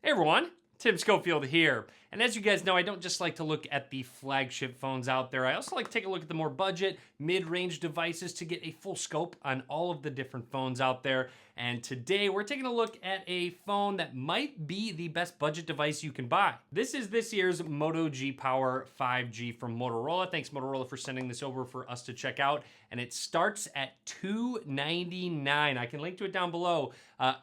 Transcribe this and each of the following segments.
Hey everyone, Tim Schofield here. And as you guys know, I don't just like to look at the flagship phones out there. I also like to take a look at the more budget, mid-range devices to get a full scope on all of the different phones out there. And today we're taking a look at a phone that might be the best budget device you can buy. This is this year's Moto G Power 5G from Motorola. Thanks Motorola for sending this over for us to check out. And it starts at $299. I can link to it down below.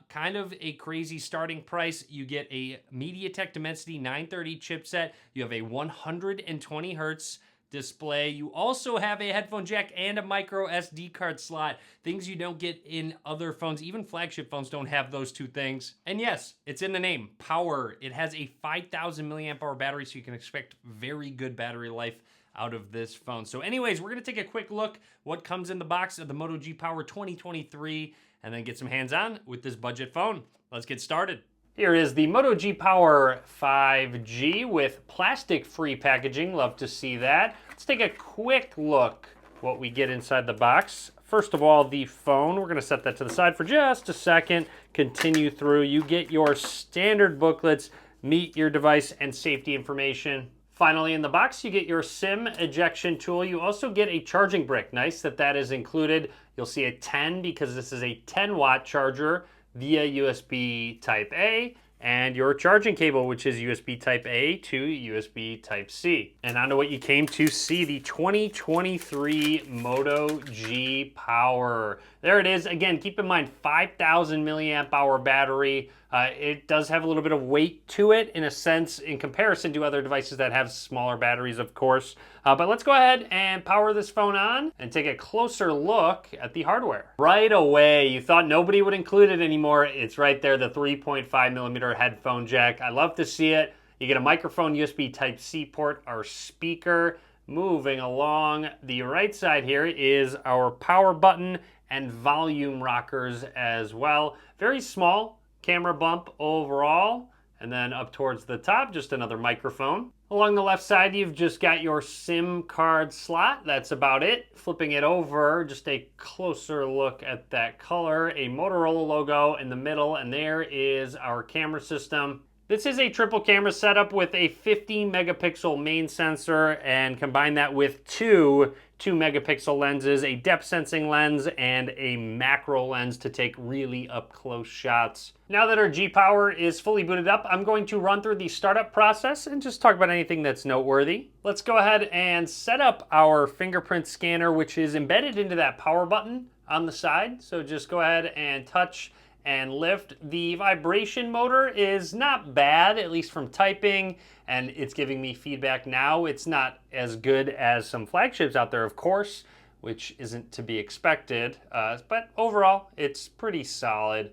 Kind of a crazy starting price. You get a MediaTek Dimensity 930 chipset. You have a 120 hertz display. You also have a headphone jack and a micro SD card slot. Things you don't get in other phones. Even flagship phones don't have those two things. And yes, it's in the name, power. It has a 5,000 milliamp hour battery, so you can expect very good battery life out of this phone. So anyways, we're gonna take a quick look what comes in the box of the Moto G Power 2023 and then get some hands-on with this budget phone. Let's get started. Here is the Moto G Power 5G with plastic-free packaging. Love to see that. Let's take a quick look what we get inside the box. First of all, the phone. We're gonna set that to the side for just a second. Continue through. You get your standard booklets, meet your device and safety information. Finally, in the box, you get your SIM ejection tool. You also get a charging brick. Nice that is included. You'll see a 10 because this is a 10-watt charger via USB Type-A, and your charging cable, which is USB Type-A to USB Type-C. And onto what you came to see, the 2023 Moto G Power. There it is. Again, keep in mind, 5,000 milliamp hour battery. It does have a little bit of weight to it in a sense in comparison to other devices that have smaller batteries, of course. But let's go ahead and power this phone on and take a closer look at the hardware. Right away, you thought nobody would include it anymore. It's right there, the 3.5 millimeter headphone jack. I love to see it. You get a microphone, USB Type-C port, our speaker. Moving along the right side here is our power button and volume rockers as well. Very small camera bump overall, and then up towards the top, just another microphone. Along the left side, you've just got your SIM card slot. That's about it. Flipping it over, just a closer look at that color, a Motorola logo in the middle, and there is our camera system. This is a triple camera setup with a 50 megapixel main sensor, and combine that with two 2 megapixel lenses, a depth sensing lens, and a macro lens to take really up close shots. Now that our G Power is fully booted up, I'm going to run through the startup process and just talk about anything that's noteworthy. Let's go ahead and set up our fingerprint scanner, which is embedded into that power button on the side. So just go ahead and touch and lift. The vibration motor is not bad, at least from typing, and it's giving me feedback now. It's not as good as some flagships out there, of course, which isn't to be expected, but overall, it's pretty solid.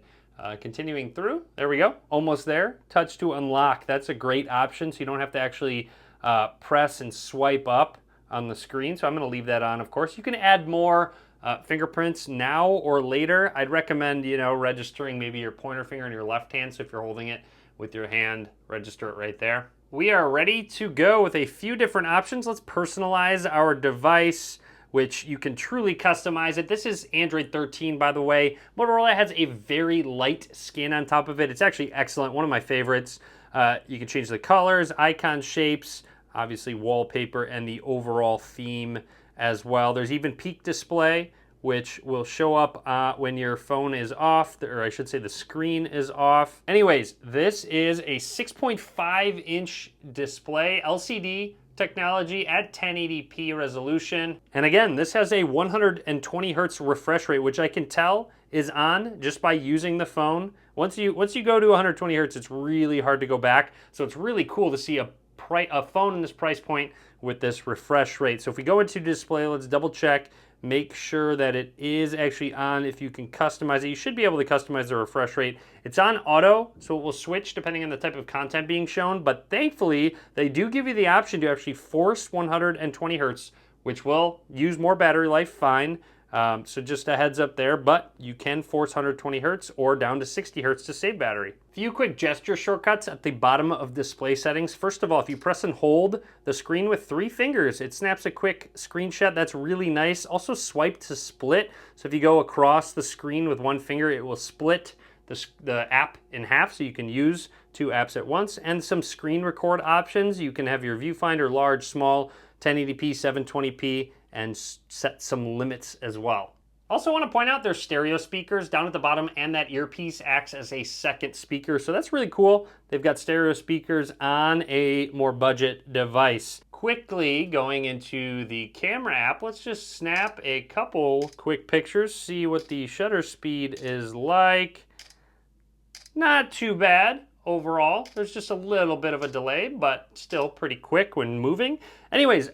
Continuing through, there we go, almost there. Touch to unlock, that's a great option, so you don't have to actually press and swipe up on the screen, so I'm gonna leave that on, of course. You can add more fingerprints now or later. I'd recommend, registering maybe your pointer finger in your left hand. So if you're holding it with your hand, register it right there. We are ready to go with a few different options. Let's personalize our device, which you can truly customize it. This is Android 13, by the way. Motorola has a very light skin on top of it. It's actually excellent, one of my favorites. You can change the colors, icon shapes, obviously wallpaper, and the overall theme as well. There's even peak display, which will show up when your phone is off, or I should say the screen is off. Anyways, this is a 6.5 inch display, LCD technology at 1080p resolution. And again, this has a 120 hertz refresh rate, which I can tell is on just by using the phone. Once you go to 120 hertz, it's really hard to go back. So it's really cool to see a phone in this price point with this refresh rate. So if we go into display, let's double check, make sure that it is actually on. If you can customize it, you should be able to customize the refresh rate. It's on auto, so it will switch depending on the type of content being shown, but thankfully, they do give you the option to actually force 120 hertz, which will use more battery life, fine. So just a heads up there, but you can force 120 hertz or down to 60 hertz to save battery. A few quick gesture shortcuts at the bottom of display settings. First of all, if you press and hold the screen with 3 fingers, it snaps a quick screenshot. That's really nice. Also swipe to split. So if you go across the screen with 1 finger, it will split the app in half, so you can use 2 apps at once, and some screen record options. You can have your viewfinder large, small, 1080p, 720p, and set some limits as well. Also want to point out there's stereo speakers down at the bottom, and that earpiece acts as a second speaker, so that's really cool. They've got stereo speakers on a more budget device. Quickly going into the camera app, let's just snap a couple quick pictures, see what the shutter speed is like. Not too bad overall. There's just a little bit of a delay, but still pretty quick when moving. Anyways,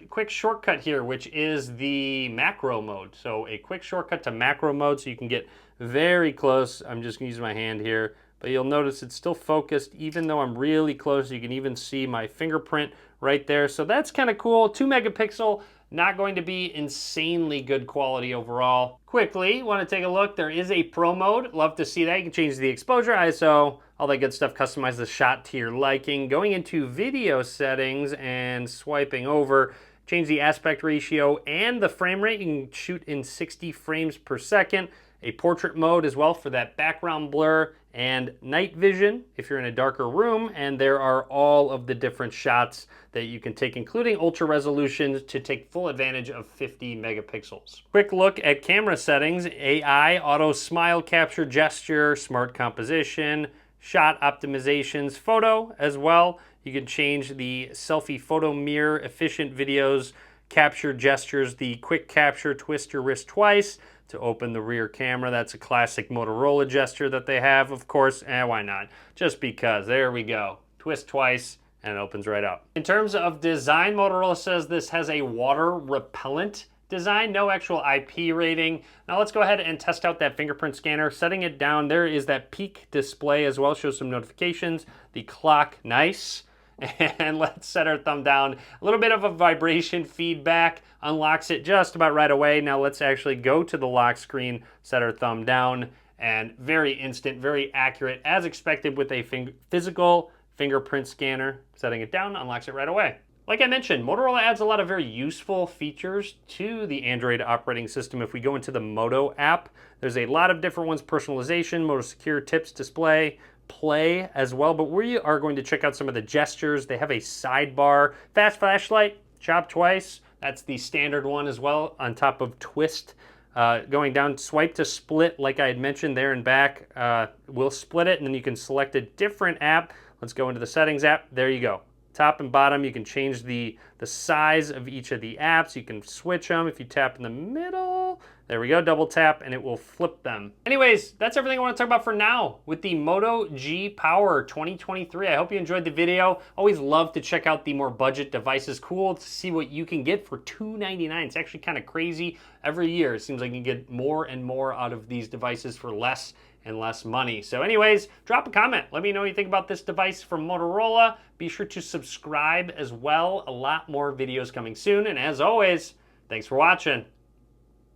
quick shortcut here, which is the macro mode. So a quick shortcut to macro mode so you can get very close. I'm just gonna use my hand here, but you'll notice it's still focused even though I'm really close. You can even see my fingerprint right there. So that's kind of cool. 2 megapixel. Not going to be insanely good quality overall. Quickly, want to take a look. There is a pro mode. Love to see that. You can change the exposure, ISO, all that good stuff. Customize the shot to your liking. Going into video settings and swiping over, change the aspect ratio and the frame rate. You can shoot in 60 frames per second. A portrait mode as well for that background blur, and night vision if you're in a darker room, and there are all of the different shots that you can take, including ultra resolution to take full advantage of 50 megapixels. Quick look at camera settings: AI, auto smile capture, gesture, smart composition, shot optimizations, photo as well. You can change the selfie photo mirror, efficient videos, capture gestures, the quick capture, twist your wrist twice to open the rear camera. That's a classic Motorola gesture that they have, of course. Why not? Just because. There we go. Twist twice and it opens right up. In terms of design, Motorola says this has a water repellent design, no actual IP rating. Now let's go ahead and test out that fingerprint scanner. Setting it down, there is that peak display as well, shows some notifications. The clock, nice. And let's set our thumb down. A little bit of a vibration feedback, unlocks it just about right away. Now let's actually go to the lock screen, set our thumb down, and very instant, very accurate, as expected with a physical fingerprint scanner. Setting it down, unlocks it right away. Like I mentioned, Motorola adds a lot of very useful features to the Android operating system. If we go into the Moto app, there's a lot of different ones: personalization, Moto Secure, tips, display, play as well, but we are going to check out some of the gestures. They have a sidebar, fast flashlight, chop twice. That's the standard one as well, on top of twist. Going down, swipe to split, like I had mentioned there and back. We'll split it, and then you can select a different app. Let's go into the settings app. There you go. Top and bottom, you can change the size of each of the apps. You can switch them. If you tap in the middle, there we go, double tap, and it will flip them. Anyways, that's everything I want to talk about for now with the Moto G Power 2023. I hope you enjoyed the video. Always love to check out the more budget devices. Cool to see what you can get for $299. It's actually kind of crazy. Every year, it seems like you can get more and more out of these devices for less and less money. So anyways, drop a comment. Let me know what you think about this device from Motorola. Be sure to subscribe as well. A lot more videos coming soon. And as always, thanks for watching.